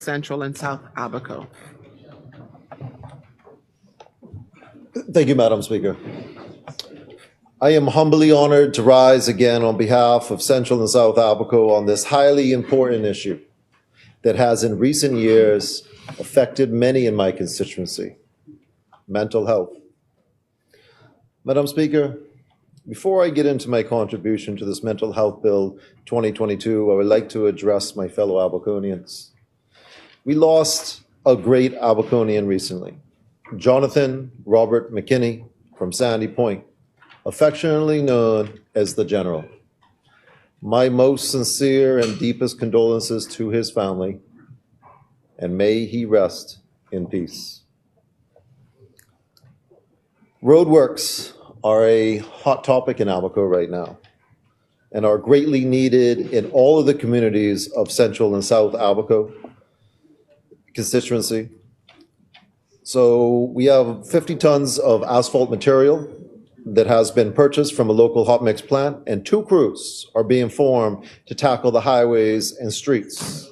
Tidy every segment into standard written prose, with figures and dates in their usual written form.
Central and South Abaco. Thank you, Madam Speaker. I am humbly honored to rise again on behalf of Central and South Abaco on this highly important issue that has in recent years affected many in my constituency, mental health. Madam Speaker, before I get into my contribution to this Mental Health Bill 2022, I would like to address my fellow Abaconians. We lost a great Abaconian recently, Jonathan Robert McKinney from Sandy Point, affectionately known as the General. My most sincere and deepest condolences to his family, and may he rest in peace. Roadworks are a hot topic in Abaco right now and are greatly needed in all of the communities of Central and South Abaco constituency. So we have 50 tons of asphalt material that has been purchased from a local hot mix plant, and 2 crews are being formed to tackle the highways and streets.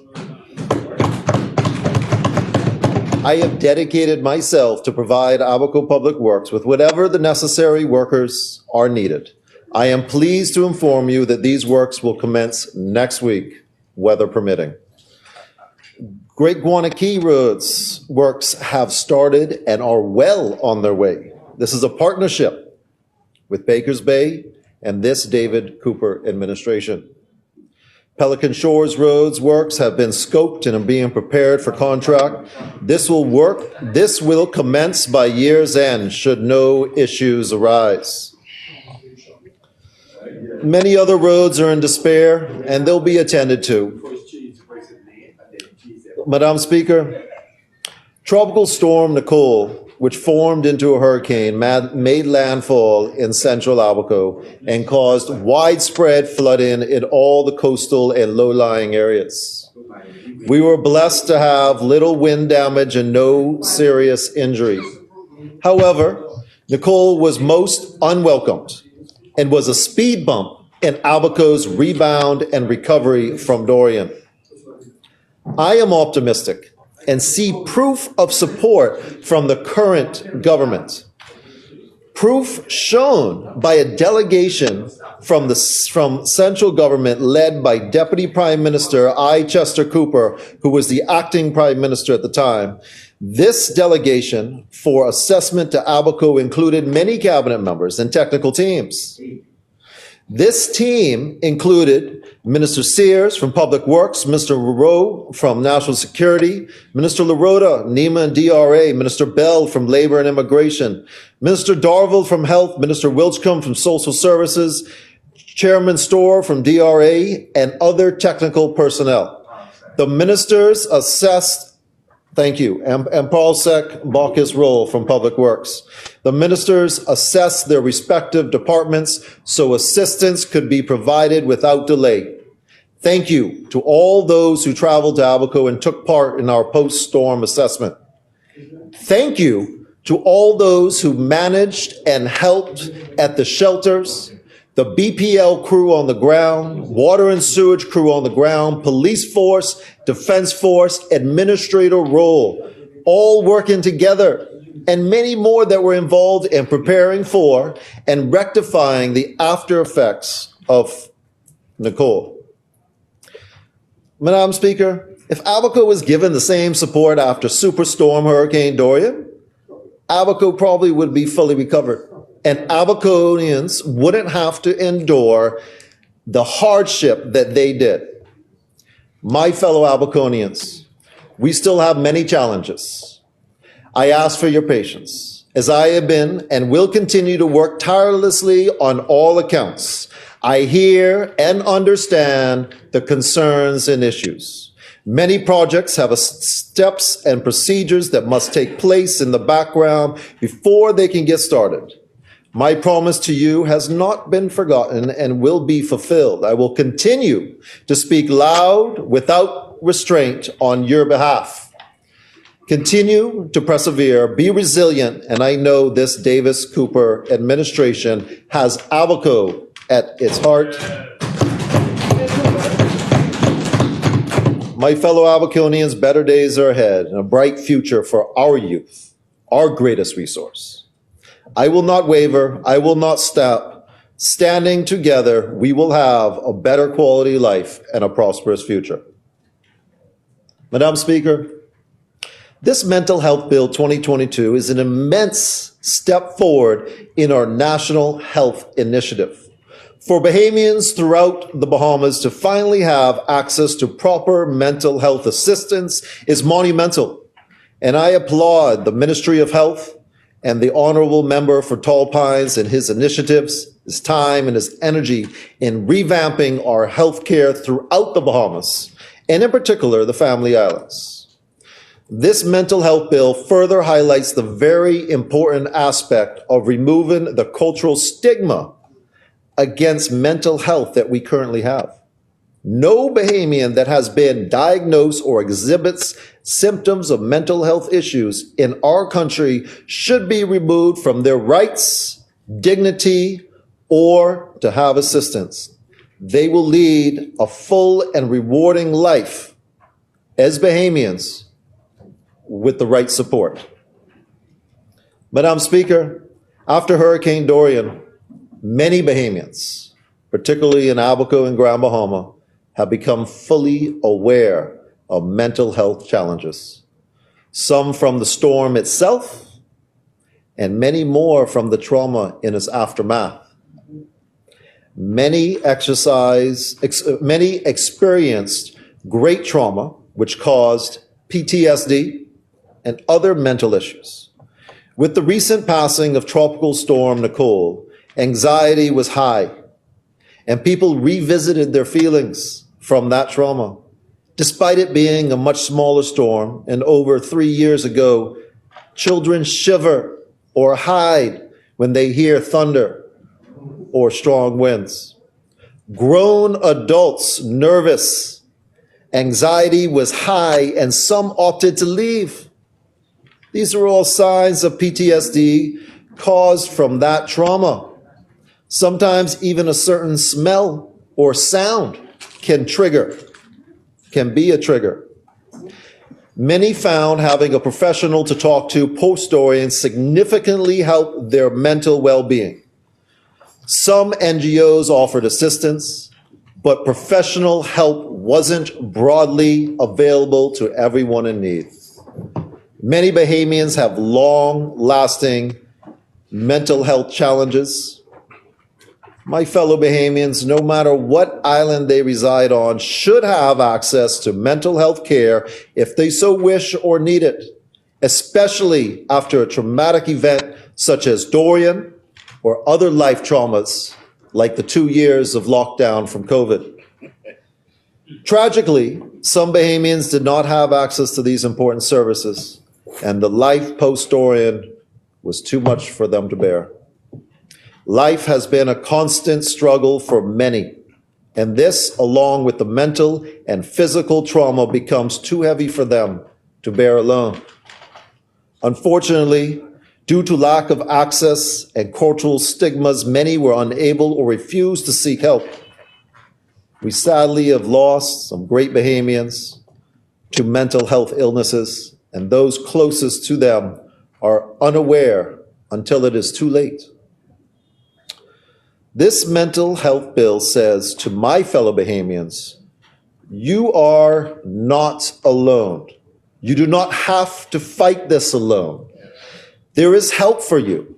I have dedicated myself to provide Abaco Public Works with whatever the necessary workers are needed. I am pleased to inform you that these works will commence next week, weather permitting. Great Guanakee Roads works have started and are well on their way. This is a partnership with Bakers Bay and this David Cooper administration. Pelican Shores Roads works have been scoped and are being prepared for contract. This will commence by year's end should no issues arise. Many other roads are in despair and they'll be attended to. Madam Speaker, Tropical Storm Nicole, which formed into a hurricane, made landfall in central Abaco and caused widespread flooding in all the coastal and low-lying areas. We were blessed to have little wind damage and no serious injury. However, Nicole was most unwelcomed and was a speed bump in Abaco's rebound and recovery from Dorian. I am optimistic and see proof of support from the current government. Proof shown by a delegation from central government led by Deputy Prime Minister I. Chester Cooper, who was the acting Prime Minister at the time. This delegation for assessment to Abaco included many cabinet members and technical teams. This team included Minister Sears from Public Works, Minister Rowe from National Security, Minister Larota, NEMA and DRA, Minister Bell from Labor and Immigration, Minister Darville from Health, Minister Wilchcombe from Social Services, Chairman Storr from DRA, and other technical personnel. The ministers assessed Thank you. And Paulsek Baucus Roll from Public Works. The ministers assessed their respective departments so assistance could be provided without delay. Thank you to all those who traveled to Abaco and took part in our post-storm assessment. Thank you to all those who managed and helped at the shelters, the BPL crew on the ground, water and sewage crew on the ground, police force, defense force, administrator role, all working together, and many more that were involved in preparing for and rectifying the after effects of Nicole. Madam Speaker, if Abaco was given the same support after Superstorm Hurricane Dorian, Abaco probably would be fully recovered, and Abaconians wouldn't have to endure the hardship that they did. My fellow Abaconians, we still have many challenges. I ask for your patience, as I have been and will continue to work tirelessly on all accounts. I hear and understand the concerns and issues. Many projects have steps and procedures that must take place in the background before they can get started. My promise to you has not been forgotten and will be fulfilled. I will continue to speak loud without restraint on your behalf. Continue to persevere, be resilient, and I know this Davis Cooper administration has Abaco at its heart. My fellow Abaconians, better days are ahead and a bright future for our youth, our greatest resource. I will not waver. I will not stop. Standing together, we will have a better quality life and a prosperous future. Madam Speaker, this Mental Health Bill 2022 is an immense step forward in our national health initiative. For Bahamians throughout the Bahamas to finally have access to proper mental health assistance is monumental, and I applaud the Ministry of Health and the Honorable Member for Tall Pines and his initiatives, his time and his energy in revamping our healthcare throughout the Bahamas, and in particular the Family Islands. This mental health bill further highlights the very important aspect of removing the cultural stigma against mental health that we currently have. No Bahamian that has been diagnosed or exhibits symptoms of mental health issues in our country should be removed from their rights, dignity, or to have assistance. They will lead a full and rewarding life as Bahamians with the right support. Madam Speaker, after Hurricane Dorian, many Bahamians, particularly in Abaco and Grand Bahama, have become fully aware of mental health challenges, some from the storm itself, and many more from the trauma in its aftermath. Many experienced great trauma, which caused PTSD and other mental issues. With the recent passing of Tropical Storm Nicole, anxiety was high, and people revisited their feelings from that trauma. Despite it being a much smaller storm and over 3 years ago, children shiver or hide when they hear thunder or strong winds. Grown adults nervous. Anxiety was high and some opted to leave. These are all signs of PTSD caused from that trauma. Sometimes even a certain smell or sound can be a trigger. Many found having a professional to talk to post-Dorian significantly helped their mental well-being. Some NGOs offered assistance, but professional help wasn't broadly available to everyone in need. Many Bahamians have long-lasting mental health challenges. My fellow Bahamians, no matter what island they reside on, should have access to mental health care if they so wish or need it, especially after a traumatic event such as Dorian or other life traumas like the 2 years of lockdown from COVID. Tragically, some Bahamians did not have access to these important services, and the life post-Dorian was too much for them to bear. Life has been a constant struggle for many, and this, along with the mental and physical trauma, becomes too heavy for them to bear alone. Unfortunately, due to lack of access and cultural stigmas, many were unable or refused to seek help. We sadly have lost some great Bahamians to mental health illnesses, and those closest to them are unaware until it is too late. This mental health bill says to my fellow Bahamians, you are not alone. You do not have to fight this alone. There is help for you.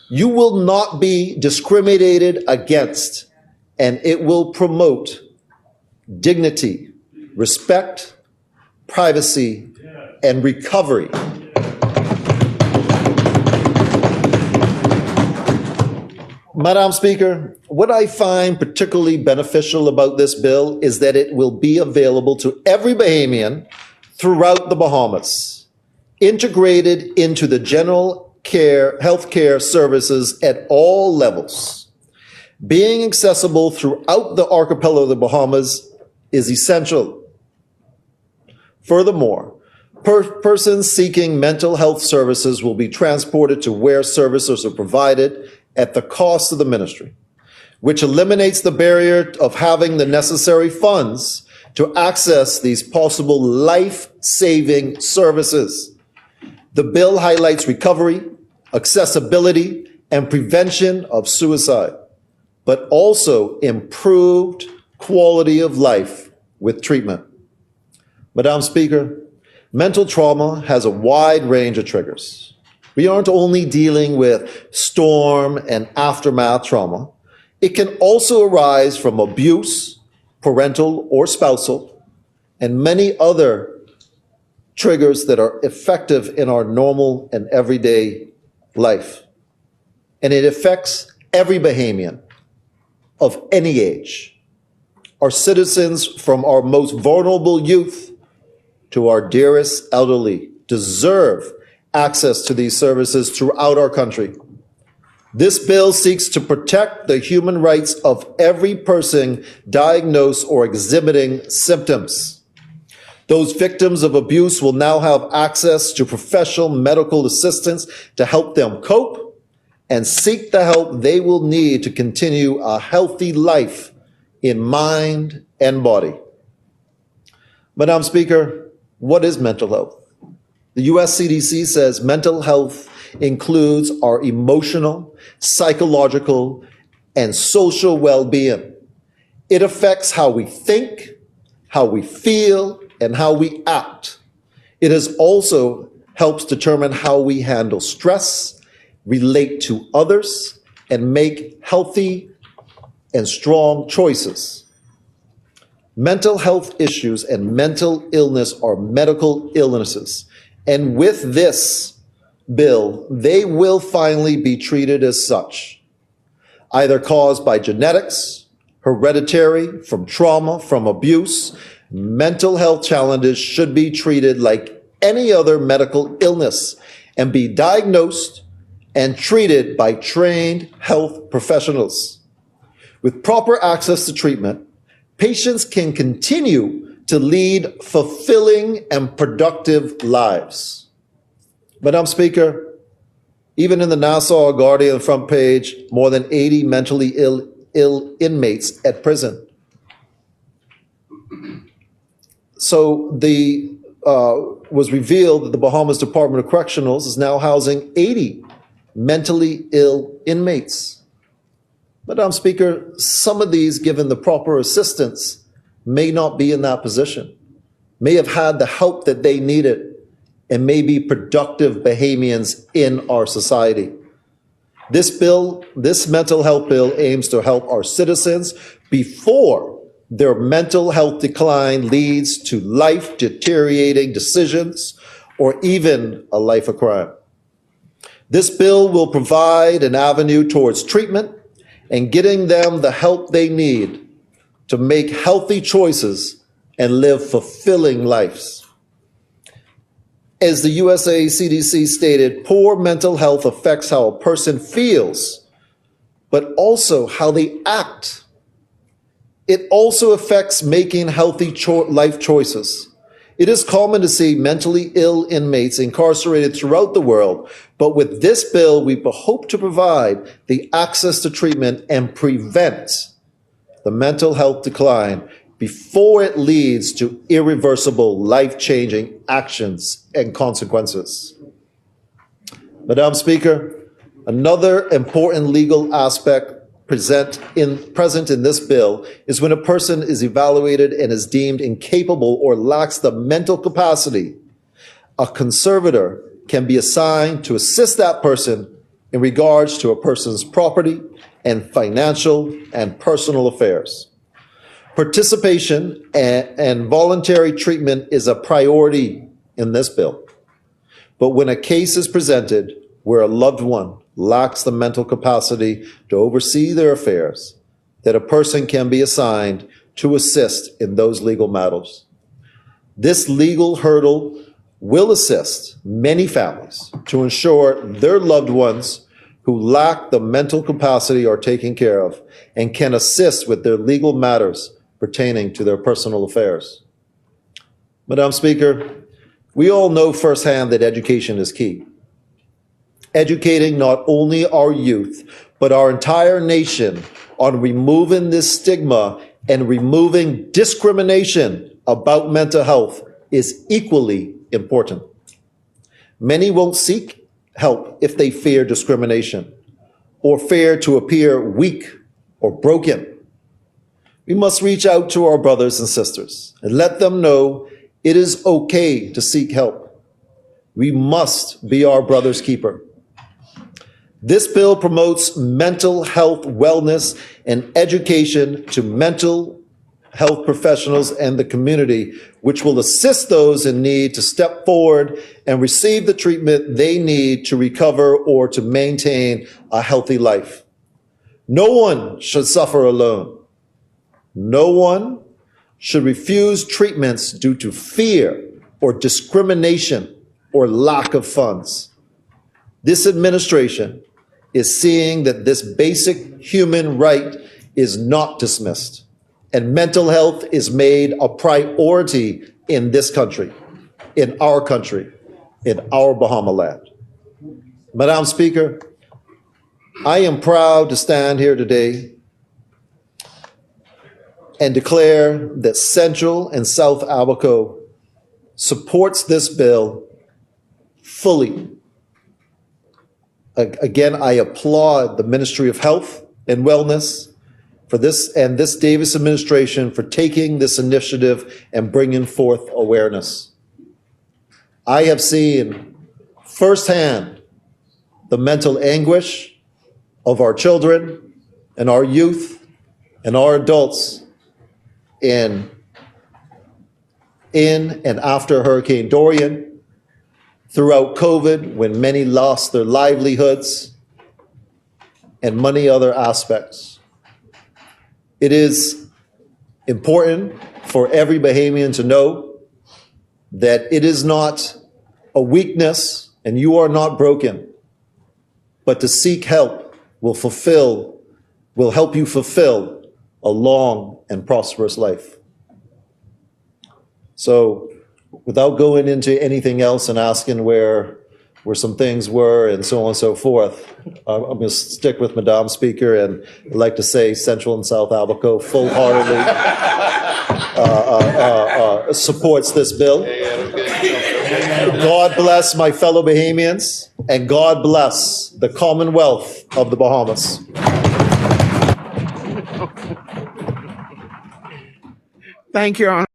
You will not be discriminated against, and it will promote dignity, respect, privacy, and recovery. Madam Speaker, what I find particularly beneficial about this bill is that it will be available to every Bahamian throughout the Bahamas, integrated into the general healthcare services at all levels. Being accessible throughout the archipelago of the Bahamas is essential. Furthermore, persons seeking mental health services will be transported to where services are provided at the cost of the ministry, which eliminates the barrier of having the necessary funds to access these possible life-saving services. The bill highlights recovery, accessibility, and prevention of suicide, but also improved quality of life with treatment. Madam Speaker, mental trauma has a wide range of triggers. We aren't only dealing with storm and aftermath trauma. It can also arise from abuse, parental or spousal, and many other triggers that are effective in our normal and everyday life. And it affects every Bahamian of any age. Our citizens, from our most vulnerable youth to our dearest elderly, deserve access to these services throughout our country. This bill seeks to protect the human rights of every person diagnosed or exhibiting symptoms. Those victims of abuse will now have access to professional medical assistance to help them cope and seek the help they will need to continue a healthy life in mind and body. Madam Speaker, what is mental health? The US CDC says mental health includes our emotional, psychological, and social well-being. It affects how we think, how we feel, and how we act. It also helps determine how we handle stress, relate to others, and make healthy and strong choices. Mental health issues and mental illness are medical illnesses. And with this bill, they will finally be treated as such, either caused by genetics, hereditary, from trauma, from abuse. Mental health challenges should be treated like any other medical illness and be diagnosed and treated by trained health professionals. With proper access to treatment, patients can continue to lead fulfilling and productive lives. Madam Speaker, even in the Nassau Guardian front page, more than 80 mentally ill inmates at prison. So was revealed that the Bahamas Department of Correctionals is now housing 80 mentally ill inmates. Madam Speaker, some of these, given the proper assistance, may not be in that position, may have had the help that they needed, and may be productive Bahamians in our society. This bill, this mental health bill, aims to help our citizens before their mental health decline leads to life-deteriorating decisions or even a life of crime. This bill will provide an avenue towards treatment and getting them the help they need to make healthy choices and live fulfilling lives. As the USA CDC stated, poor mental health affects how a person feels, but also how they act. It also affects making healthy life choices. It is common to see mentally ill inmates incarcerated throughout the world, but with this bill, we hope to provide the access to treatment and prevent the mental health decline before it leads to irreversible, life-changing actions and consequences. Madam Speaker, another important legal aspect present in this bill is when a person is evaluated and is deemed incapable or lacks the mental capacity, a conservator can be assigned to assist that person in regards to a person's property and financial and personal affairs. Participation and voluntary treatment is a priority in this bill. But when a case is presented where a loved one lacks the mental capacity to oversee their affairs, that a person can be assigned to assist in those legal matters. This legal hurdle will assist many families to ensure their loved ones who lack the mental capacity are taken care of and can assist with their legal matters pertaining to their personal affairs. Madam Speaker, we all know firsthand that education is key. Educating not only our youth, but our entire nation on removing this stigma and removing discrimination about mental health is equally important. Many won't seek help if they fear discrimination or fear to appear weak or broken. We must reach out to our brothers and sisters and let them know it is okay to seek help. We must be our brother's keeper. This bill promotes mental health wellness and education to mental health professionals and the community, which will assist those in need to step forward and receive the treatment they need to recover or to maintain a healthy life. No one should suffer alone. No one should refuse treatments due to fear or discrimination or lack of funds. This administration is seeing that this basic human right is not dismissed, and mental health is made a priority in this country, in our Bahama land. Madam Speaker, I am proud to stand here today and declare that Central and South Abaco supports this bill fully. Again, I applaud the Ministry of Health and Wellness for this and this Davis administration for taking this initiative and bringing forth awareness. I have seen firsthand the mental anguish of our children and our youth and our adults in and after Hurricane Dorian, throughout COVID, when many lost their livelihoods, and many other aspects. It is important for every Bahamian to know that it is not a weakness and you are not broken, but to seek help will help you fulfill a long and prosperous life. So without going into anything else and asking where some things were and so on and so forth, I'm going to stick with Madam Speaker, and I'd like to say Central and South Abaco full-heartedly supports this bill. God bless my fellow Bahamians, and God bless the Commonwealth of the Bahamas. Thank you, Your Honor.